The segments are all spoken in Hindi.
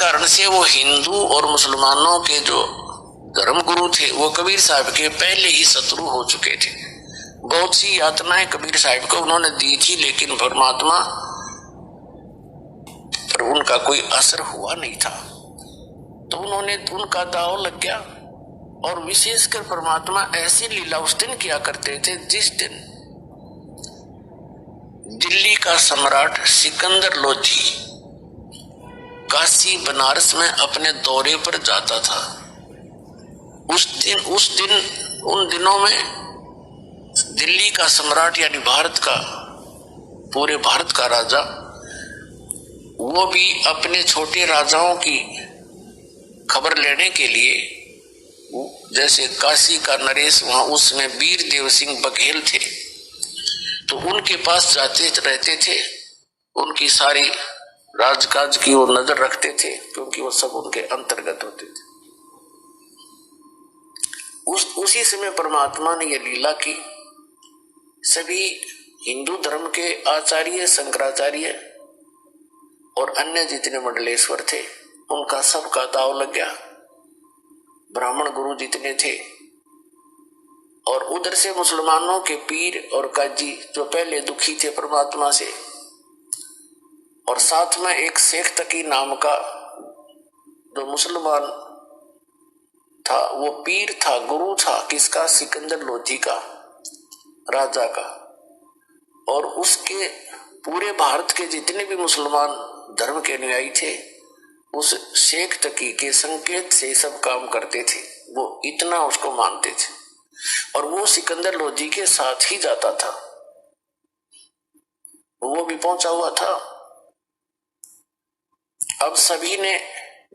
कारण से वो हिंदू और मुसलमानों के जो धर्म गुरु थे वो कबीर साहब के पहले ही शत्रु हो चुके थे। बहुत सी यातनाएं कबीर साहब को उन्होंने दी थी, लेकिन परमात्मा पर उनका कोई असर हुआ नहीं था। तो उनका दाव लग गया। और विशेषकर परमात्मा ऐसी लीला उस दिन किया करते थे जिस दिन दिल्ली का सम्राट सिकंदर लोधी काशी बनारस में अपने दौरे पर जाता था। उन दिनों में दिल्ली का सम्राट यानी पूरे भारत का राजा, वो भी अपने छोटे राजाओं की खबर लेने के लिए, जैसे काशी का नरेश, वहां उसमें वीर देव सिंह बघेल थे, तो उनके पास जाते रहते थे। उनकी सारी राजकाज की वो नजर रखते थे, क्योंकि वो सब उनके अंतर्गत होते थे। उसी समय परमात्मा ने ये लीला की। सभी हिंदू धर्म के आचार्य, शंकराचार्य और अन्य जितने मंडलेश्वर थे, उनका सबका दाव लग गया। ब्राह्मण गुरु जितने थे, और उधर से मुसलमानों के पीर और काजी जो पहले दुखी थे परमात्मा से, और साथ में एक शेख तकी नाम का जो मुसलमान था, वो पीर था, गुरु था, किसका? सिकंदर लोधी का, राजा का। और उसके पूरे भारत के जितने भी मुसलमान धर्म के अनुयायी थे, उस शेख तकी के संकेत से सब काम करते थे। वो इतना उसको मानते थे, और वो सिकंदर लोधी के साथ ही जाता था। वो भी पहुंचा हुआ था। अब सभी ने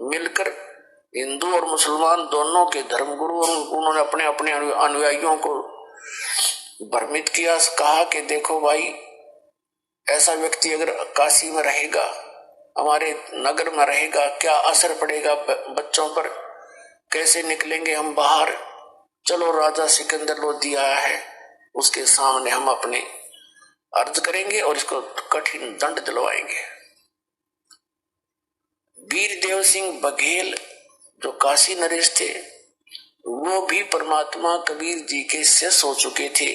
मिलकर, हिंदू और मुसलमान दोनों के धर्मगुरु, उन्होंने अपने अपने अनुयायियों को भ्रमित किया। कहा कि देखो भाई, ऐसा व्यक्ति अगर काशी में रहेगा, हमारे नगर में रहेगा, क्या असर पड़ेगा बच्चों पर, कैसे निकलेंगे हम बाहर। चलो, राजा सिकंदर लोधी आया है, उसके सामने हम अपने अर्ज करेंगे और इसको कठिन दंड दिलवाएंगे। वीर देव सिंह बघेल जो काशी नरेश थे, वो भी परमात्मा कबीर जी के शिष्य हो चुके थे।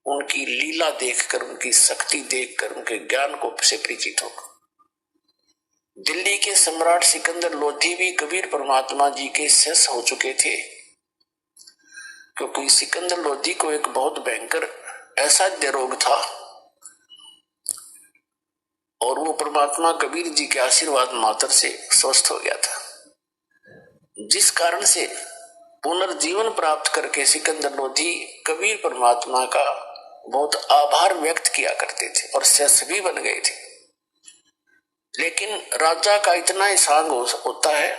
उनकी लीला देखकर, उनकी शक्ति देखकर, उनके ज्ञान को से परिचित होकर दिल्ली के सम्राट सिकंदर लोधी भी कबीर परमात्मा जी के शिष्य हो चुके थे। क्योंकि सिकंदर लोधी को एक बहुत भयंकर असाध्य रोग था, और वो परमात्मा कबीर जी के आशीर्वाद मात्र से स्वस्थ हो गया था, जिस कारण से पुनर्जीवन प्राप्त करके सिकंदर लोधी कबीर परमात्मा का बहुत आभार व्यक्त किया करते थे और शिष्य भी बन गए थे। लेकिन राजा का इतना ही सांग होता है,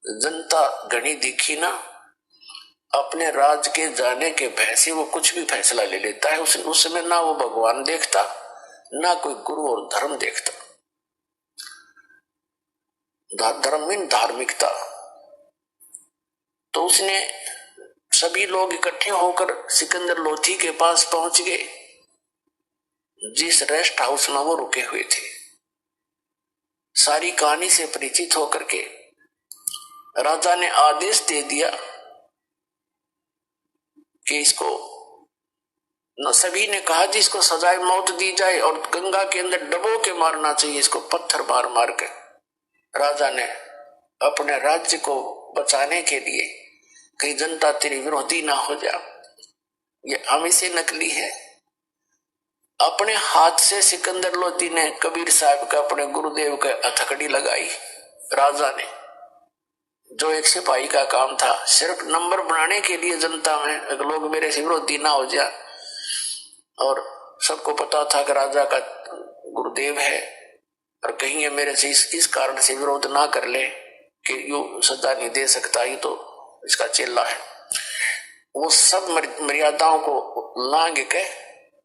जनता घनी दिखी ना, अपने राज के जाने के भय से वो कुछ भी फैसला ले लेता है। उस समय ना वो भगवान देखता, ना कोई गुरु और धर्म देखता। धर्म धार्मिकता। तो उसने सभी लोग इकट्ठे होकर सिकंदर लोधी के पास पहुंच गए, जिस रेस्ट हाउस में वो रुके हुए थे। सारी कहानी से परिचित होकर के राजा ने आदेश दे दिया कि इसको, सभी ने कहा जी इसको सजाए मौत दी जाए और गंगा के अंदर डबो के मारना चाहिए इसको, पत्थर मार मार के। राजा ने अपने राज्य को बचाने के लिए, कहीं जनता तेरी विरोधी ना हो जा, ये हम इसे नकली है, अपने हाथ से सिकंदर लोधी ने कबीर साहब का, अपने गुरुदेव का हथकड़ी लगाई। राजा ने, जो एक सिपाही का काम था, सिर्फ नंबर बनाने के लिए जनता में अगर लोग मेरे से विरोधी ना हो जा, और सबको पता था कि राजा का गुरुदेव है और कहीं ये मेरे से इस कारण से विरोध ना कर ले कि यू सजा नहीं दे सकता, ये तो इसका चेला है। वो सब मर्यादाओं को लांग के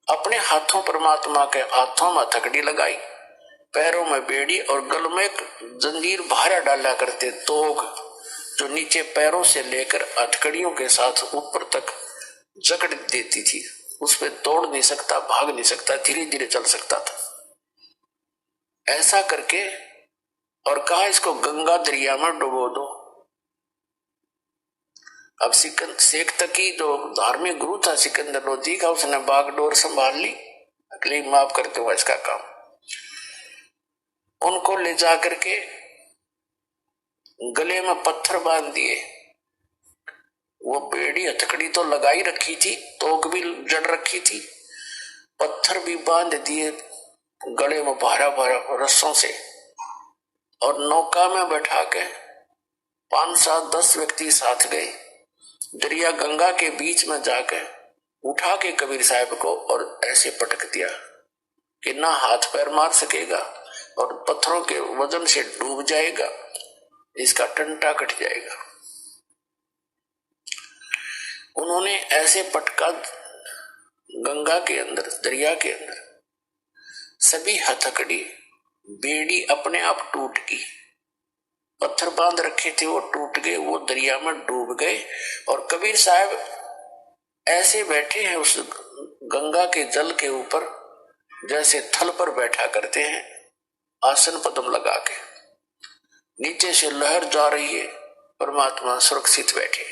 अपने हाथों, परमात्मा के हाथों में हथकड़ी लगाई, पैरों में बेड़ी और गल में एक जंजीर भारा डाला करते, तोग जो नीचे पैरों से लेकर हथकड़ियों के साथ ऊपर तक जकड़ देती थी। उस पे तोड़ नहीं सकता, भाग नहीं सकता, धीरे धीरे चल सकता था। ऐसा करके और कहा इसको गंगा दरिया में डुबो दो। अब शेख तकी जो धार्मिक गुरु था सिकंदर लोधी का, उसने बागडोर संभाल ली, अगली माफ करते हुआ इसका काम। उनको ले जा करके गले में पत्थर बांध दिए। वो बेड़ी हथकड़ी तो लगाई रखी थी, तोक भी जड़ रखी थी, पत्थर भी बांध दिए गले में भारा भारा रस्सों से, और नौका में बैठा के 5-7-10 व्यक्ति साथ गए। दरिया गंगा के बीच में जाकर उठा के कबीर साहब को और ऐसे पटक दिया कि ना हाथ पैर मार सकेगा और पत्थरों के वजन से डूब जाएगा, इसका टंटा कट जाएगा। उन्होंने ऐसे पटका गंगा के अंदर, दरिया के अंदर, सभी हथकड़ी बेड़ी अपने आप टूट गई, पत्थर बांध रखे थे वो टूट गए, वो दरिया में डूब गए। और कबीर साहब ऐसे बैठे हैं उस गंगा के जल के ऊपर जैसे थल पर बैठा करते हैं, आसन पद्म लगा के, नीचे से लहर जा रही है, परमात्मा सुरक्षित बैठे।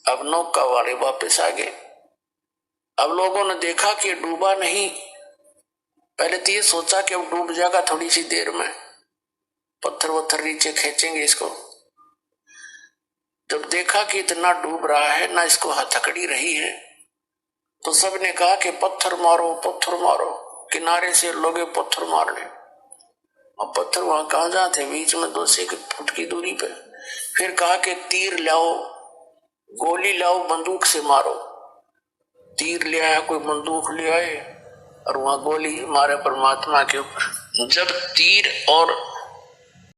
अब नौका वाले वापस आ गए। अब लोगों ने देखा कि डूबा नहीं, पहले तो ये सोचा कि अब डूब जाएगा थोड़ी सी देर में, पत्थर वत्थर नीचे खींचेंगे इसको। जब देखा कि इतना डूब रहा है, ना इसको हथकड़ी रही है, तो सबने कहा कि पत्थर मारो पत्थर मारो, किनारे से लोग पत्थर मारने। अब पत्थर वहां कहां जाते, बीच में 2 फुट की दूरी पे। फिर कहा कि तीर लाओ, गोली लाओ, बंदूक से मारो। तीर ले आया, कोई बंदूक ले आए और वहां गोली मारे परमात्मा के ऊपर। जब तीर और